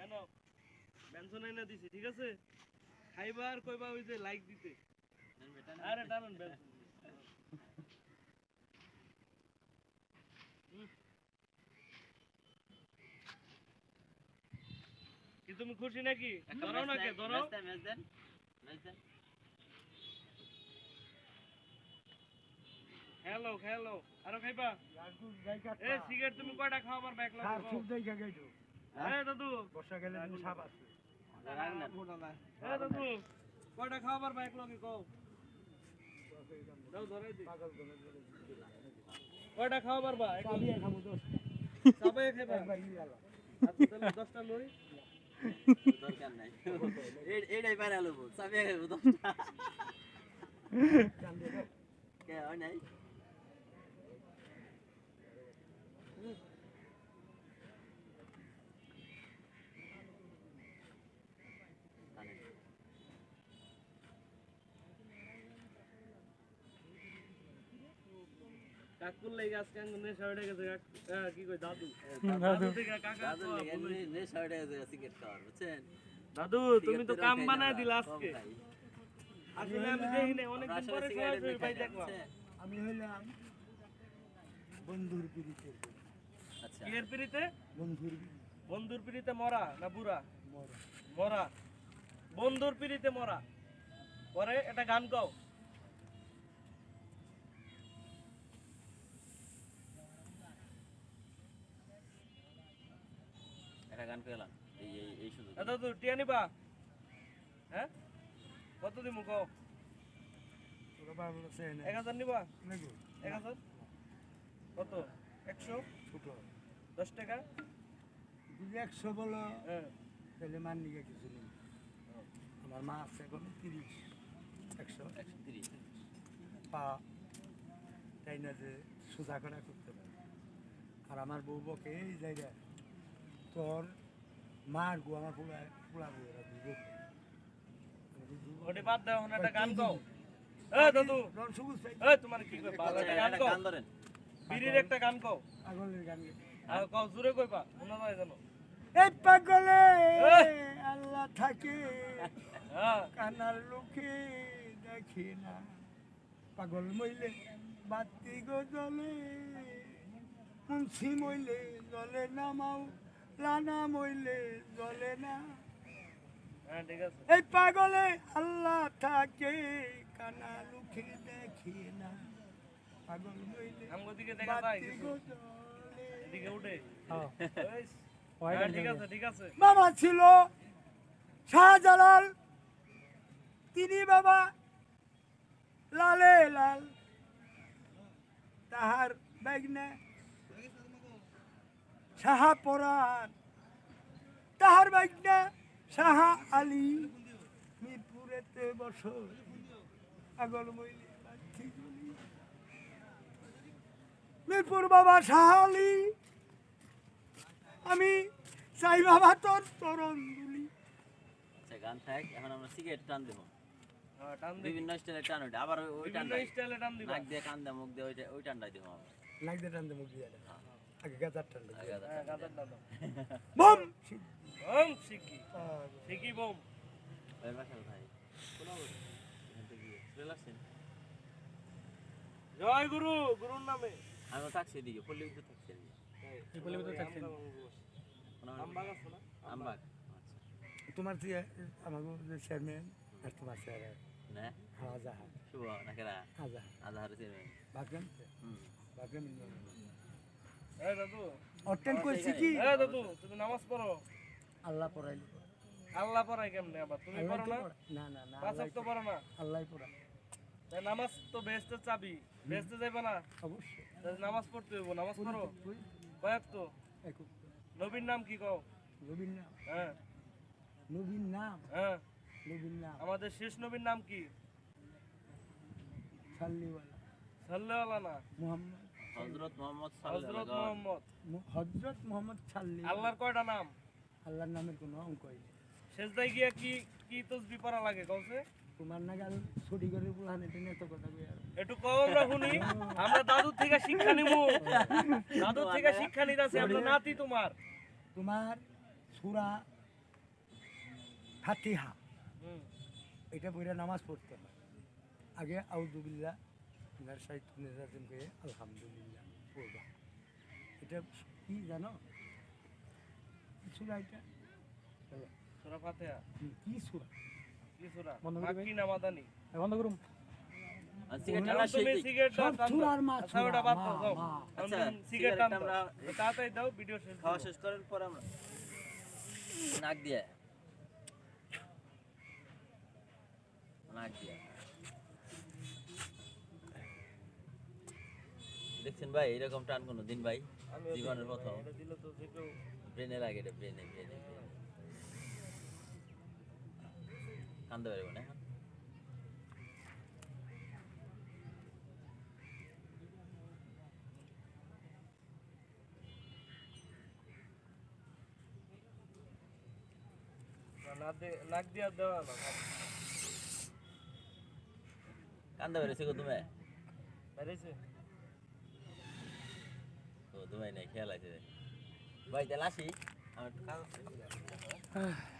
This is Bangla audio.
কেন ব্যঞ্জন এনে দিছি ঠিক আছে খাইবার কইবা ওই যে লাইক দিতে আরে টানুন ব্যঞ্জন কি তুমি খুশি নাকি ধরাও না কে ধরাও ম্যাচ দেন হ্যালো হ্যালো আরো খাইবা এ সিগারেট তুমি কয়টা খাও আমার ব্যাক লাগবে খুব দেখা গেছো এ দাদু বর্ষা গেলে সাপ আছে এ দাদু কয়টা খাও আমার ব্যাক লাগে কও দাও ধরাই দি কয়টা খাও পারবা চাবিয়ে খাবো দোষ সবাই খাইবা একবার নিয়ে গেল আচ্ছা তাহলে 10টা লই দরকার নাই এইটাই পারে আলো চাবি খাইব 10টা জান দিয়ে দাও কে হয় নাই কাকুর লাগি আজকে আঙ্গুনে শর্টে গেছে কি কই দাদু দাদু থেকে কাকা দাদু নে শর্টে সিগারেট খাওয়ার বুঝছেন দাদু তুমি তো কাম বানায় দিলা আজকে আসলে আমি দেখি না অনেক দিন পরে সরাসরি ভাই দেখলাম আমি হইলাম বন্ধুর পিড়িতে আচ্ছা কি এর পিরিতে বন্ধুর বন্ধুর পিরিতে মরা না বুড়া মর মরা বন্ধুর পিরিতে মরা পরে একটা গান গাও একটা গান কইলাম এই সুযোগ দাদু টিয়া নিবা হ্যাঁ কত দিমু কও তোরা বাবা আছে না 1000 নিবা নাকি 1000 কত 100 ছোট 10 টাকা যদি 100 বলো হ্যাঁ তাহলে মান নিয়ে কিছু নেই আমার মা আছে এখন 30 100 130 পা তাই না যে সোজা করা করতে পারে আর আমার বউ বকে এই জায়গা তোর মার গো আমার পোলা পোলা বউরা দুধ ওটি বাদ দাও না একটা গান গাও এ দাদু রন সবুজ ভাই এ তোমার কি কই ভালো একটা গান গাও গান ধরেন বিড়ির একটা গান গাও পাগলের গান আর কও জোরে কইবা মনে হয় জানো এই পাগলে আল্লাহ থাকে হ্যাঁ কানার লোকে দেখে না পাগল মইলে বাতি গো জ্বলে মুন্সি মইলে জ্বলে না মাও লানা মইলে জ্বলে না হ্যাঁ ঠিক আছে এই পাগলে আল্লাহ থাকে কানা লোকে দেখে না পাগল মইলে আমগো দিকে দেখা যায় বাতি কিছু গো জ্বলে এদিকে উঠে হ্যাঁ এই, হ্যাঁ, ঠিক আছে ঠিক আছে বাবা ছিল শাহজালাল তিনি বাবা লালে লাল তাহার বাইগনা সাহা পরাণ তাহার বাইগনা সাহা আলী মিরপুরেতে বসো আগল মইলি বাতি জ্বলি। মিরপুর বাবা সাহা আলী আমি চাই বাবা তোর চরণ দুলি আচ্ছা গান থাক এখন আমরা সিগারেট টান দেব হ্যাঁ টান দিবি বিভিন্ন স্টাইলে টান ওইটা আবার ওই টান বিভিন্ন স্টাইলে টান দিবা নাক দিয়ে কান দিয়ে মুখ দিয়ে ওই টানটাই দেব আমরা লাগতে টানতে মুখ দিয়ে আগে গাজার টানতে আগে আগে হ্যাঁ গাদার দাও বম বম সিকি সিকি বম ভাই বাসা ভাই কোন অবস্থা এখান থেকে রিল্যাক্সিং জয় গুরু গুরুর নামে আমি থাকছি এদিকে পল্লী বিদ্যুৎ থাকছি এদিকে এই বলে তো থাকছেন আমবাগ আছে না আমবাগ তোমার যে আমাকে যে চেয়ারম্যান আর তোমার চেয়ার না আজাহা শুভ নাকেরা আজাহা আধার চেয়ারম্যান ভাগ্যাম হুম ভাগ্যাম এই দাদু অটেন্ড করছি কি এই দাদু তুমি নামাজ পড়ো আল্লাহ পড়াইলো আল্লাহ পড়াই কেমনে আবার তুমি পড়ো না না না না পাঁচ ওয়াক্ত পড়ো না আল্লাহ পড়া তাই নামাজ তো বেহেশতের চাবি বেহেশতে যাইবা না অবশ্যই তাই নামাজ পড়তে হইব নামাজ পড়ো তুই কয়েক তো এক নবীর নাম কি কও নবীন নাম হ্যাঁ নবীন নাম হ্যাঁ নবীন নাম আমাদের শেষ নবীর নাম কি সাল্লিওয়ালা সাল্লাল্লাহু না মুহাম্মদ হযরত মুহাম্মদ হযরত সাল্লাল্লাহু মুহাম্মদ হযরত মুহাম্মদ সাল্লি আল্লাহর কয়টা নাম আল্লাহর নামের কোনো অঙ্কই নেই সেজদায় গিয়া কি কি তাসবিহ পড়া লাগে কওছে তোমার নাগাল ছুটি করে বুলানে টেনে তো কথা কই আর একটু কম আমরা শুনি আমরা দাদুর থেকে শিক্ষা নিমু দাদুর থেকে শিক্ষা নিতাছি আমরা নাতি তোমার তোমার সূরা ফাতিহা হুম এটা বইরা নামাজ পড়তে হয় আগে আউযুবিল্লাহ মিনাশ শাইতানির রাজিম কয়ে আলহামদুলিল্লাহ পড়বা এটা কি জানো কি সূরা এটা সূরা ফাতিহা কি সূরা কি সূরা বন্ধ করে মাক্কি না মাদানি বন্ধ করুন আর সিগারেট এখন টানা তুমি শেষ সিগারেট সব টান সূরার মা আচ্ছা ওটা বাদ দাও যাও মা আচ্ছা, সিগারেট সিগারেট টান আমরা তাড়াতাড়ি দাও ভিডিও শেষ খাওয়া করবো। শেষ করার পর আমরা নাক দিয়ে নাক দিয়ে দেখছেন ভাই এরকম টান কোনো দিন ভাই আমিও দিই জীবনের ভাই, প্রথম এটা দিলে তো যে কেউ ব্রেনে লাগে এটা ব্রেনে কান্দতে পারবো না এখন নাক দিয়া দেওয়া না কান্দতে পেরেছি গো তুমি বেরিয়েছে তো তুমি নাই খেয়াল আছে ভাই তাহলে আসি আমার একটু কাজ আছে।